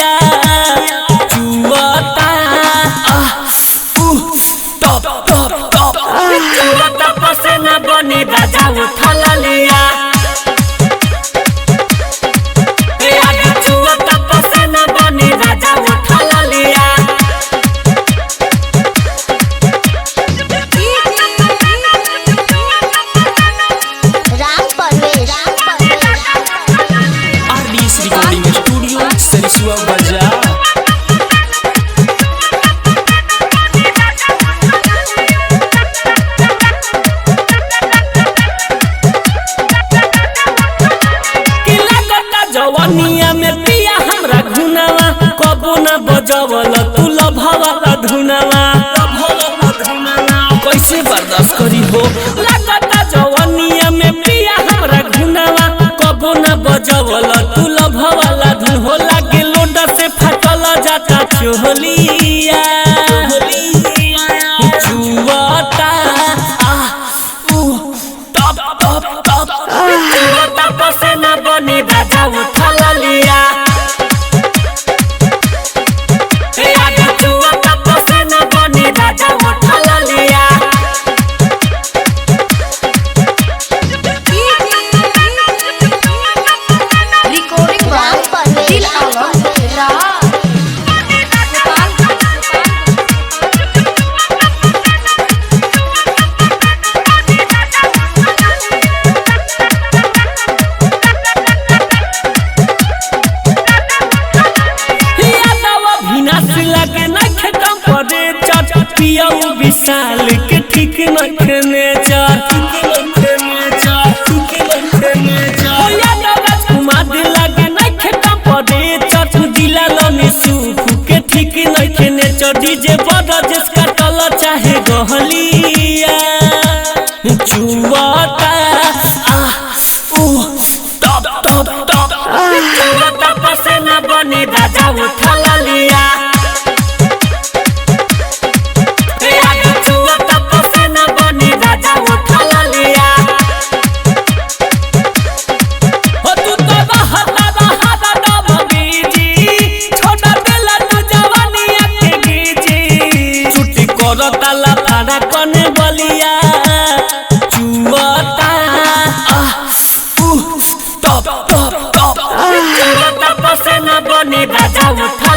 लिया चुवता top top top चुवता पसेना बनी राजा उठा लिया चुवता पसेना बनी राजा उठा लिया रिकॉर्डिंग स्टूडियो सरसुआ बाजार जवानिया में पिया हमरा घुनावा कबो न बजवल तू लभवाला धुनावा कैसे बर्दाश्त करी हो लागता जवानिया में पिया हमरा घुनावा कबो न बजवल तू लभवाला धुन हो लागे लोडा से फटल जाता चोलिया चुवता टॉप टॉप टॉप चुवता पसेना बनी राजा उठा लिया चुवता पसेना बनी राजा उठा लिया पियाऊ विशाल के ठीक नखने कुमार लगे नखे पड़े चट जिला लमी सुख के ठीक नखने डीजे बड़ा जिसका टल चाहे गहलिया चुवता टॉप टॉप टॉप चुवता पसेना बनी राजा उठा लिया ताला फाड़ा कने बलिया चुवता टॉप टॉप टॉप चुवता पसेना बनी राजा उठा